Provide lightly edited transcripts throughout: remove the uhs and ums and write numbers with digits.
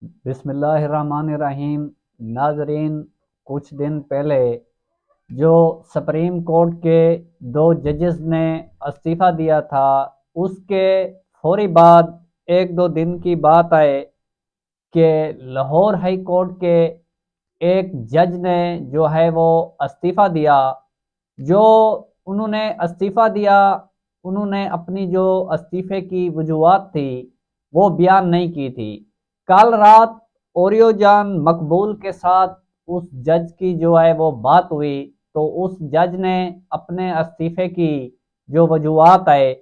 بسم اللہ الرحمن الرحیم۔ ناظرین، کچھ دن پہلے جو سپریم کورٹ کے دو ججز نے استعفیٰ دیا تھا، اس کے فوری بعد ایک دو دن کی بات آئے کہ لاہور ہائی کورٹ کے ایک جج نے جو ہے وہ استعفیٰ دیا۔ جو انہوں نے استعفیٰ دیا، انہوں نے اپنی جو استعفے کی وجوہات تھی وہ بیان نہیں کی تھی۔ کل رات اوریو جان مقبول کے ساتھ اس جج کی جو ہے وہ بات ہوئی، تو اس جج نے اپنے استعفے کی جو وجوہات ہے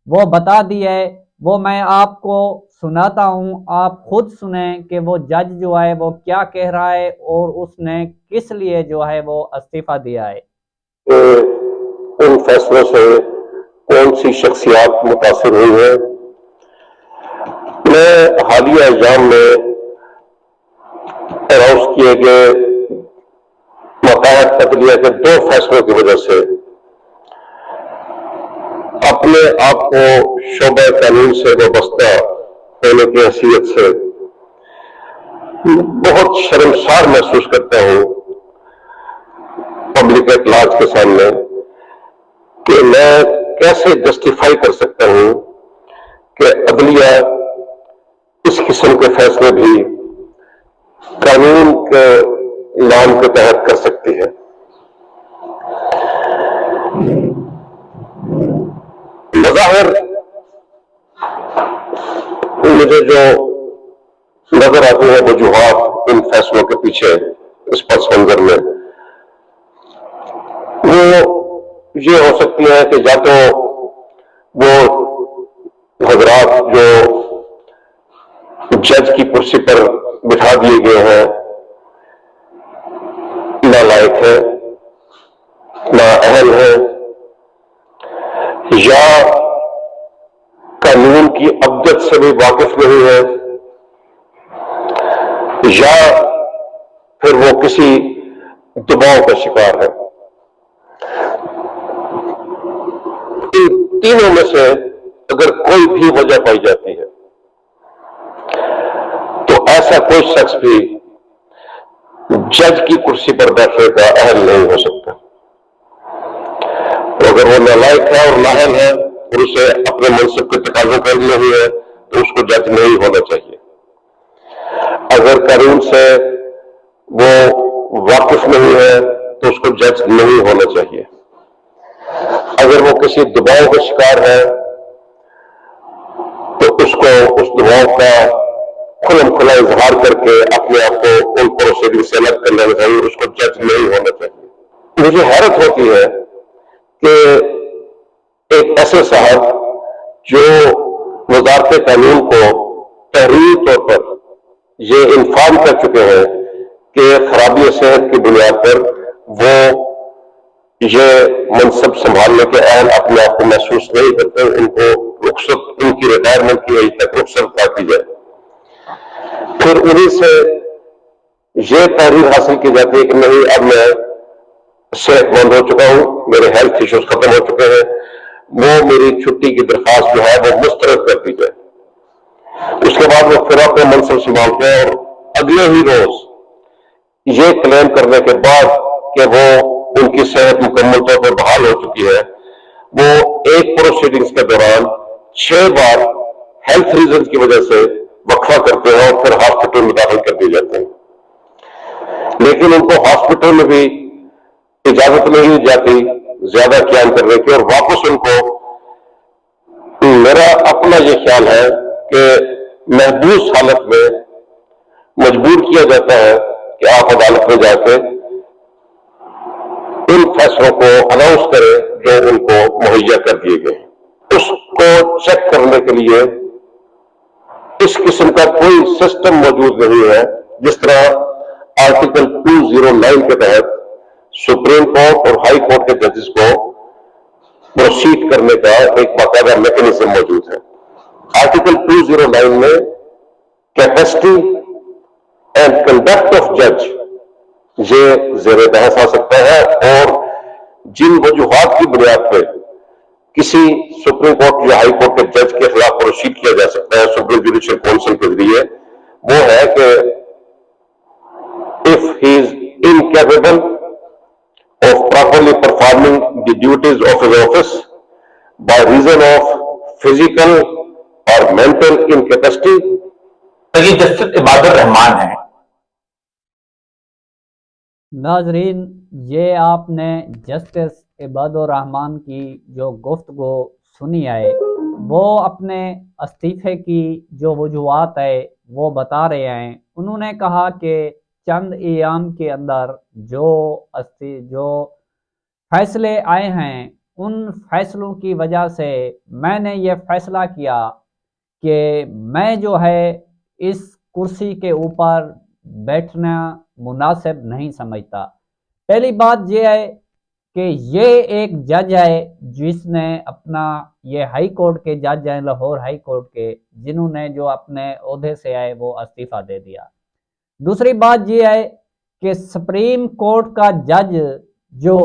وہ بتا دی ہے۔ وہ میں آپ کو سناتا ہوں، آپ خود سنیں کہ وہ جج جو ہے وہ کیا کہہ رہا ہے اور اس نے کس لیے جو ہے وہ استعفیٰ دیا ہے۔ ان فیصلوں سے کون سی شخصیات متاثر ہوئی ہیں؟ میں حالیہ ایام میں اناؤنس کیے گئے مقامات عدلیہ کے دو فیصلوں کی وجہ سے اپنے آپ کو شعبہ قانون سے وابستہ ہونے کی حیثیت سے بہت شرمسار محسوس کرتا ہوں پبلک اطلاعات کے سامنے کہ میں کیسے جسٹیفائی کر سکتا ہوں کہ عدلیہ اس قسم کے فیصلے بھی قانون کے نام کے تحت کر سکتی ہے۔ بظاہر مجھے جو نظر آتی ہے وجوہات ان فیصلوں کے پیچھے اس پس منظر میں، وہ یہ ہو سکتی ہے کہ یا تو وہ حضرات جو جج کی کرسی پر بٹھا دیے گئے ہیں نالائق ہے، نااہل ہے، یا قانون کی ابجد سے بھی واقف نہیں ہے، یا پھر وہ کسی دباؤ کا شکار ہے۔ ان تینوں میں سے اگر کوئی بھی وجہ پائی جاتی ہے تو ایسا کوئی شخص بھی جج کی کرسی پر بیٹھنے کا اہل نہیں ہو سکتا۔ تو اگر وہ نالائق ہے اور نااہل ہے اور اسے اپنے منصب کے تقاضوں پر نہیں ہے تو اس کو جج نہیں ہونا چاہیے۔ اگر قانون سے وہ واقف نہیں ہے تو اس کو جج نہیں ہونا چاہیے۔ اگر وہ کسی دباؤ کا شکار ہے تو اس کو اس دباؤ کا کھلم کھلا اظہار کر کے اپنے آپ کو ان پروسیڈنگ سے الگ کر لینا چاہیے، اس کو جج نہیں ہونا چاہیے۔ مجھے حیرت ہوتی ہے کہ ایک ایسے صاحب جو وزارت قانون کو تحریری طور پر یہ انفارم کر چکے ہیں کہ خرابی صحت کی بنیاد پر وہ یہ منصب سنبھالنے کے اہل اپنے آپ کو محسوس نہیں کرتے، ان کو رخصت، ان کی ریٹائرمنٹ کی ایج تک رخصت کر دی جائے، پھر انہیں سے یہ تحریر حاصل کی جاتی ہے کہ نہیں، اب میں صحت مند ہو چکا ہوں، میرے ہیلتھ ایشوز ختم ہو چکے ہیں، وہ میری چھٹی کی درخواست جو ہے وہ مسترد کر دی جائے۔ اس کے بعد وہ پھر اپنے منصب سنبھالتے ہیں اور اگلے ہی روز یہ کلیم کرنے کے بعد کہ وہ ان کی صحت مکمل طور پر بحال ہو چکی ہے، وہ ایک پروسیڈنگز کے دوران 6 بار ہیلتھ ریزنز کی وجہ سے وقفہ کرتے ہیں اور پھر ہاسپٹل میں داخل کر دیے جاتے ہیں۔ لیکن ان کو ہاسپٹل میں بھی اجازت نہیں جاتی زیادہ قیام کرنے کی، اور واپس ان کو، میرا اپنا یہ خیال ہے کہ محبوس حالت میں مجبور کیا جاتا ہے کہ آپ عدالت میں جا کے ان فیصلوں کو اناؤنس کریں جو ان کو مہیا کر دیے گئے۔ اس کو چیک کرنے کے لیے اس قسم کا کوئی سسٹم موجود نہیں ہے، جس طرح آرٹیکل 209 کے تحت سپریم کورٹ اور ہائی کورٹ کے ججز کو پروسیڈ کرنے کا ایک باقاعدہ میکینزم موجود ہے۔ آرٹیکل 209 میں کیپیسٹی اینڈ کنڈکٹ آف جج یہ زیر بحث آ سکتا ہے، اور جن وجوہات کی بنیاد پہ کسی سپریم کورٹ یا ہائی کورٹ کے جج کے خلاف پروسیڈ کیا جا سکتا ہے سپریم جوڈیشل کونسل کے ذریعے، وہ ہے کہ if he is incapable of properly performing the duties of his office by reason of physical or mental incapacity. یہ جسٹس عباد الرحمان ہے. ناظرین، یہ آپ نے جسٹس عباد الرحمان کی جو گفتگو سنی ہے، وہ اپنے استعفے کی جو وجوہات ہے وہ بتا رہے ہیں. انہوں نے کہا کہ چند ایام کے اندر جو فیصلے آئے ہیں، ان فیصلوں کی وجہ سے میں نے یہ فیصلہ کیا کہ میں جو ہے اس کرسی کے اوپر بیٹھنا مناسب نہیں سمجھتا. پہلی بات یہ ہے کہ یہ ایک جج ہے جس نے اپنا، یہ ہائی کورٹ کے جج ہیں، لاہور ہائی کورٹ کے، جنہوں نے جو اپنے عہدے سے آئے وہ استعفیٰ دے دیا. دوسری بات یہ ہے کہ سپریم کورٹ کا جج جو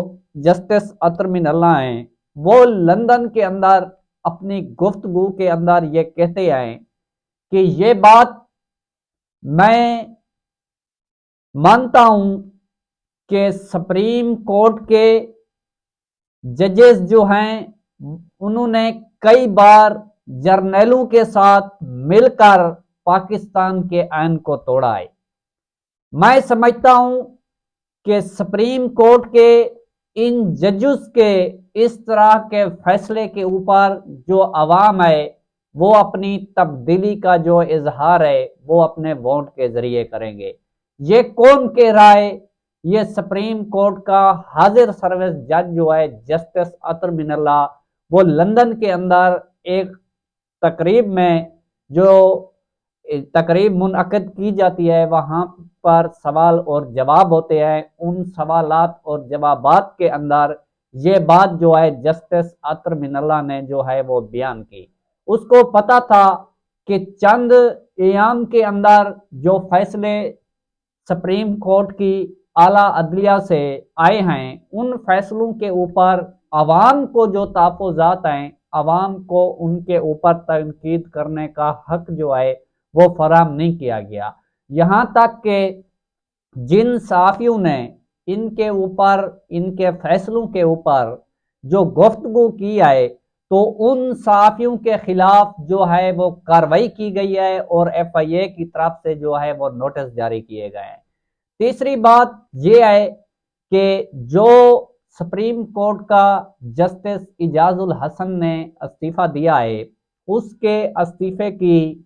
جسٹس اطہر من اللہ ہیں، وہ لندن کے اندر اپنی گفتگو کے اندر یہ کہتے ہیں کہ یہ بات میں مانتا ہوں کہ سپریم کورٹ کے ججز جو ہیں انہوں نے کئی بار جرنیلوں کے ساتھ مل کر پاکستان کے آئین کو توڑا ہے. میں سمجھتا ہوں کہ سپریم کورٹ کے ان ججز کے اس طرح کے فیصلے کے اوپر جو عوام ہے وہ اپنی تبدیلی کا جو اظہار ہے وہ اپنے ووٹ کے ذریعے کریں گے. یہ کون کہہ رہا ہے؟ یہ سپریم کورٹ کا حاضر سروس جج جو ہے جسٹس اطہر من اللہ، وہ لندن کے اندر ایک تقریب میں جو تقریب منعقد کی جاتی ہے، وہاں پر سوال اور جواب ہوتے ہیں. ان سوالات اور جوابات کے اندر یہ بات جو ہے جسٹس اطہر من اللہ نے جو ہے وہ بیان کی. اس کو پتا تھا کہ چند ایام کے اندر جو فیصلے سپریم کورٹ کی اعلیٰ عدلیہ سے آئے ہیں، ان فیصلوں کے اوپر عوام کو جو تحفظات ہیں، عوام کو ان کے اوپر تنقید کرنے کا حق جو ہے وہ فراہم نہیں کیا گیا. یہاں تک کہ جن صحافیوں نے ان کے اوپر، ان کے فیصلوں کے اوپر جو گفتگو کی ہے، تو ان صحافیوں کے خلاف جو ہے وہ کارروائی کی گئی ہے اور ایف آئی اے کی طرف سے جو ہے وہ نوٹس جاری کیے گئے ہیں. تیسری بات یہ ہے کہ جو سپریم کورٹ کا جسٹس اعجاز الحسن نے استعفیٰ دیا ہے، اس کے استعفے کی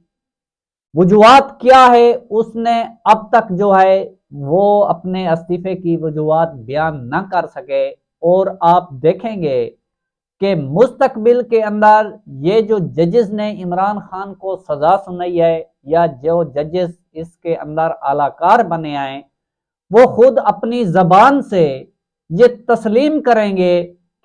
وجوہات کیا ہے، اس نے اب تک جو ہے وہ اپنے استعفے کی وجوہات بیان نہ کر سکے. اور آپ دیکھیں گے کہ مستقبل کے اندر یہ جو ججز نے عمران خان کو سزا سنائی ہے، یا جو ججز اس کے اندر اعلی کار بنے آئے، وہ خود اپنی زبان سے یہ تسلیم کریں گے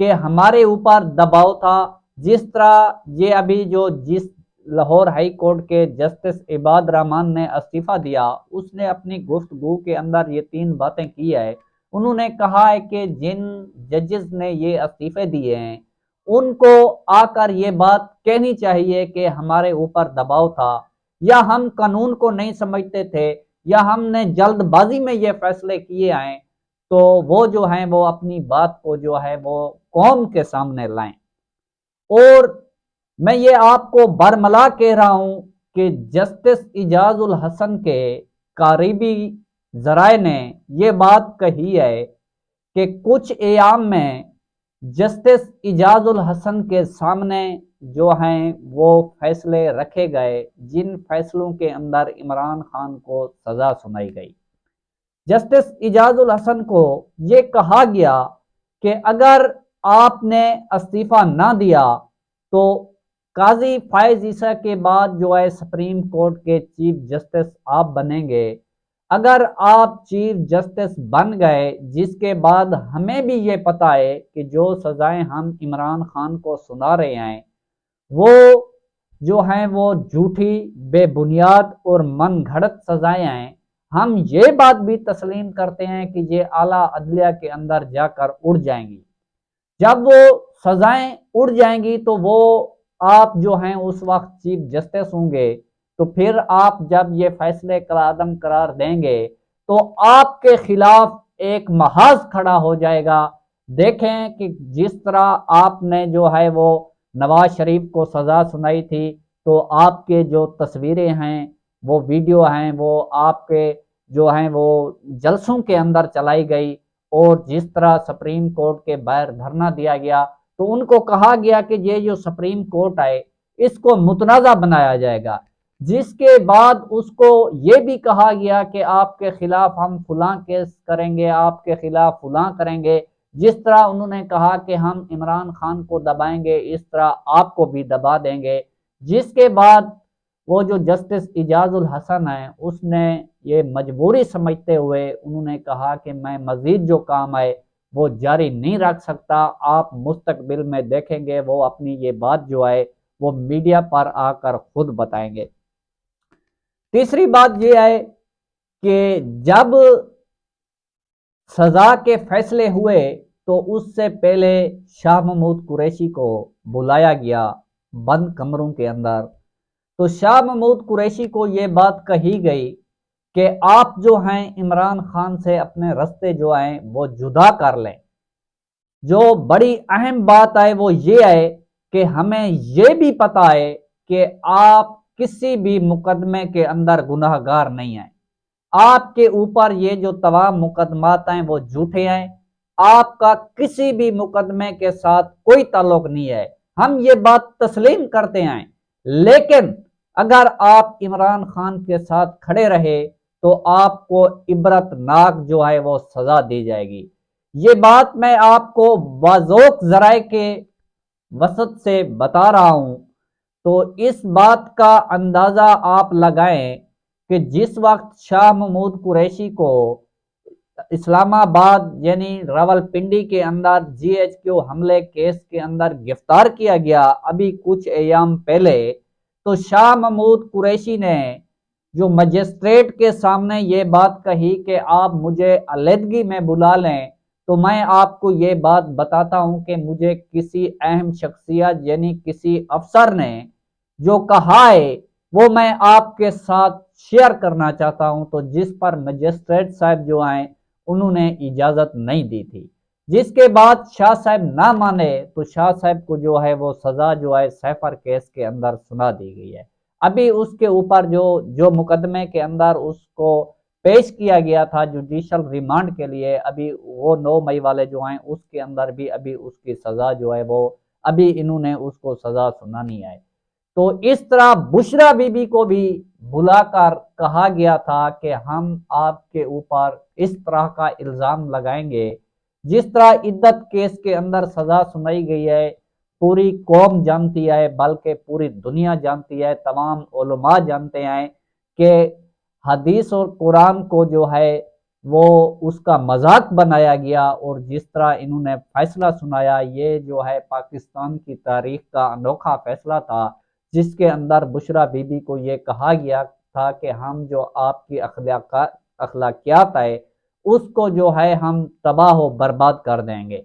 کہ ہمارے اوپر دباؤ تھا. جس طرح یہ ابھی جو جس لاہور ہائی کورٹ کے جسٹس عباد الرحمان نے استعفیٰ دیا، اس نے اپنی گفتگو کے اندر یہ 3 باتیں کی ہے. انہوں نے کہا ہے کہ جن ججز نے یہ استعفے دیے ہیں ان کو آ کر یہ بات کہنی چاہیے کہ ہمارے اوپر دباؤ تھا، یا ہم قانون کو نہیں سمجھتے تھے، یا ہم نے جلد بازی میں یہ فیصلے کیے ہیں. تو وہ جو ہیں وہ اپنی بات کو جو ہے وہ قوم کے سامنے لائیں. اور میں یہ آپ کو برملا کہہ رہا ہوں کہ جسٹس اعجاز الحسن کے قریبی ذرائع نے یہ بات کہی ہے کہ کچھ ایام میں جسٹس اعجاز الحسن کے سامنے جو ہیں وہ فیصلے رکھے گئے جن فیصلوں کے اندر عمران خان کو سزا سنائی گئی. جسٹس اعجاز الحسن کو یہ کہا گیا کہ اگر آپ نے استعفیٰ نہ دیا تو قاضی فائز عیسیٰ کے بعد جو ہے سپریم کورٹ کے چیف جسٹس آپ بنیں گے. اگر آپ چیف جسٹس بن گئے، جس کے بعد ہمیں بھی یہ پتا ہے کہ جو سزائیں ہم عمران خان کو سنا رہے ہیں وہ جو ہیں وہ جھوٹی، بے بنیاد اور من گھڑت سزائیں ہیں، ہم یہ بات بھی تسلیم کرتے ہیں کہ یہ اعلیٰ عدلیہ کے اندر جا کر اڑ جائیں گی. جب وہ سزائیں اڑ جائیں گی تو وہ آپ جو ہیں اس وقت چیف جسٹس ہوں گے، تو پھر آپ جب یہ فیصلے کالعدم قرار دیں گے تو آپ کے خلاف ایک محاذ کھڑا ہو جائے گا۔ دیکھیں کہ جس طرح آپ نے جو ہے وہ نواز شریف کو سزا سنائی تھی، تو آپ کے جو تصویریں ہیں، وہ ویڈیو ہیں، وہ آپ کے جو ہیں وہ جلسوں کے اندر چلائی گئی، اور جس طرح سپریم کورٹ کے باہر دھرنا دیا گیا تو ان کو کہا گیا کہ یہ جو سپریم کورٹ ہے اس کو متنازع بنایا جائے گا، جس کے بعد اس کو یہ بھی کہا گیا کہ آپ کے خلاف ہم فلاں کیس کریں گے، آپ کے خلاف فلاں کریں گے۔ جس طرح انہوں نے کہا کہ ہم عمران خان کو دبائیں گے، اس طرح آپ کو بھی دبا دیں گے۔ جس کے بعد وہ جو جسٹس اعجاز الحسن ہیں، اس نے یہ مجبوری سمجھتے ہوئے انہوں نے کہا کہ میں مزید جو کام ہے وہ جاری نہیں رکھ سکتا، آپ مستقبل میں دیکھیں گے وہ اپنی یہ بات جو ہے وہ میڈیا پر آ کر خود بتائیں گے۔ تیسری بات یہ ہے کہ جب سزا کے فیصلے ہوئے تو اس سے پہلے شاہ محمود قریشی کو بلایا گیا بند کمروں کے اندر، تو شاہ محمود قریشی کو یہ بات کہی گئی کہ آپ جو ہیں عمران خان سے اپنے رستے جو ہیں وہ جدا کر لیں۔ جو بڑی اہم بات ہے وہ یہ ہے کہ ہمیں یہ بھی پتا ہے کہ آپ کسی بھی مقدمے کے اندر گناہ گار نہیں ہیں، آپ کے اوپر یہ جو تمام مقدمات ہیں وہ جھوٹے ہیں، آپ کا کسی بھی مقدمے کے ساتھ کوئی تعلق نہیں ہے، ہم یہ بات تسلیم کرتے ہیں، لیکن اگر آپ عمران خان کے ساتھ کھڑے رہے تو آپ کو عبرت ناک جو ہے وہ سزا دی جائے گی۔ یہ بات میں آپ کو باذوق ذرائع کے وسط سے بتا رہا ہوں، تو اس بات کا اندازہ آپ لگائیں کہ جس وقت شاہ محمود قریشی کو اسلام آباد یعنی راول پنڈی کے اندر جی ایچ کیو حملے کیس کے اندر گرفتار کیا گیا ابھی کچھ ایام پہلے، تو شاہ محمود قریشی نے جو مجسٹریٹ کے سامنے یہ بات کہی کہ آپ مجھے علیحدگی میں بلا لیں، تو میں آپ کو یہ بات بتاتا ہوں کہ مجھے کسی اہم شخصیت یعنی کسی افسر نے جو کہا ہے وہ میں آپ کے ساتھ شیئر کرنا چاہتا ہوں، تو جس پر مجسٹریٹ صاحب جو ہیں انہوں نے اجازت نہیں دی تھی، جس کے بعد شاہ صاحب نہ مانے تو شاہ صاحب کو جو ہے وہ سزا جو ہے سیفر کیس کے اندر سنا دی گئی ہے۔ ابھی اس کے اوپر جو مقدمے کے اندر اس کو پیش کیا گیا تھا جوڈیشل ریمانڈ کے لیے، ابھی وہ 9 مئی والے جو ہیں اس کے اندر بھی ابھی اس کی سزا جو ہے وہ ابھی انہوں نے اس کو سزا سنانی ہے۔ تو اس طرح بشرا بی بی کو بھی بلا کر کہا گیا تھا کہ ہم آپ کے اوپر اس طرح کا الزام لگائیں گے، جس طرح عدت کیس کے اندر سزا سنائی گئی ہے، پوری قوم جانتی ہے بلکہ پوری دنیا جانتی ہے، تمام علماء جانتے ہیں کہ حدیث اور قرآن کو جو ہے وہ اس کا مذاق بنایا گیا، اور جس طرح انہوں نے فیصلہ سنایا یہ جو ہے پاکستان کی تاریخ کا انوکھا فیصلہ تھا، جس کے اندر بشرا بی بی کو یہ کہا گیا تھا کہ ہم جو آپ کی اخلاقیات ہے اس کو جو ہے ہم تباہ و برباد کر دیں گے۔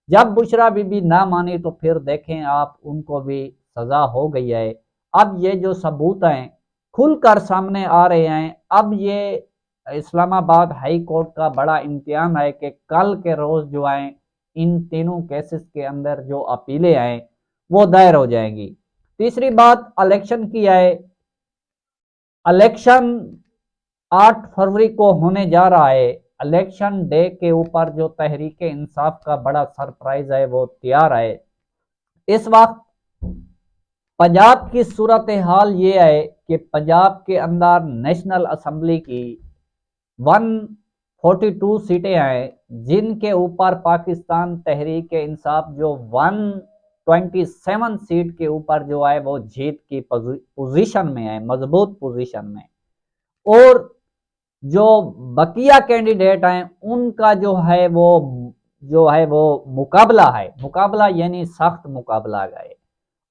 جب بشرا بی بی نہ مانی تو پھر دیکھیں آپ ان کو بھی سزا ہو گئی ہے۔ اب یہ جو ثبوت ہیں کھل کر سامنے آ رہے ہیں، اب یہ اسلام آباد ہائی کورٹ کا بڑا امتحان ہے کہ کل کے روز جو ہیں ان تینوں کیسز کے اندر جو اپیلیں ہیں وہ دائر ہو جائیں گی۔ تیسری بات الیکشن کی ہے۔ الیکشن 8 فروری کو ہونے جا رہا ہے۔ الیکشن ڈے کے اوپر جو تحریک انصاف کا بڑا سرپرائز ہے وہ تیار ہے۔ اس وقت پنجاب کی صورتحال یہ ہے کہ پنجاب کے اندر نیشنل اسمبلی کی 142 سیٹیں ہیں، جن کے اوپر پاکستان تحریک انصاف جو 127 سیٹ کے اوپر جو ہے وہ جیت کی پوزیشن میں ہے، مضبوط پوزیشن میں، اور جو بقیہ کینڈیڈیٹ ہیں ان کا جو ہے وہ مقابلہ یعنی سخت مقابلہ گئے،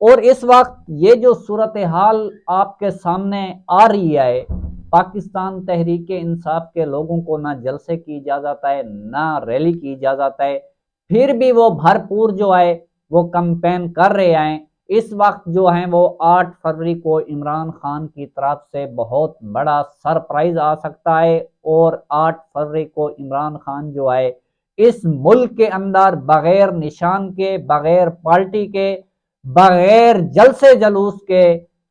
اور اس وقت یہ جو صورتحال آپ کے سامنے آ رہی ہے، پاکستان تحریک انصاف کے لوگوں کو نہ جلسے کی اجازت ہے نہ ریلی کی اجازت ہے، پھر بھی وہ بھرپور جو ہے وہ کمپین کر رہے ہیں۔ اس وقت جو ہیں وہ 8 فروری کو عمران خان کی طرف سے بہت بڑا سرپرائز آ سکتا ہے، اور 8 فروری کو عمران خان جو ہے اس ملک کے اندر بغیر نشان کے، بغیر پارٹی کے، بغیر جلسے جلوس کے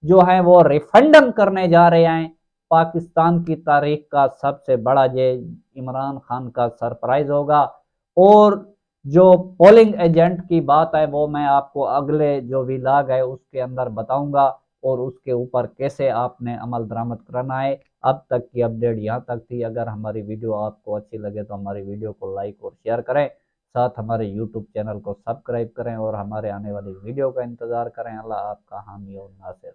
جو ہیں وہ ریفرنڈم کرنے جا رہے ہیں۔ پاکستان کی تاریخ کا سب سے بڑا یہ عمران خان کا سرپرائز ہوگا، اور جو پولنگ ایجنٹ کی بات ہے وہ میں آپ کو اگلے جو ولاگ ہے اس کے اندر بتاؤں گا، اور اس کے اوپر کیسے آپ نے عمل درآمد کرنا ہے۔ اب تک کی اپڈیٹ یہاں تک تھی۔ اگر ہماری ویڈیو آپ کو اچھی لگے تو ہماری ویڈیو کو لائک اور شیئر کریں، ساتھ ہمارے یوٹیوب چینل کو سبسکرائب کریں، اور ہمارے آنے والی ویڈیو کا انتظار کریں۔ اللہ آپ کا حامی اور ناصر۔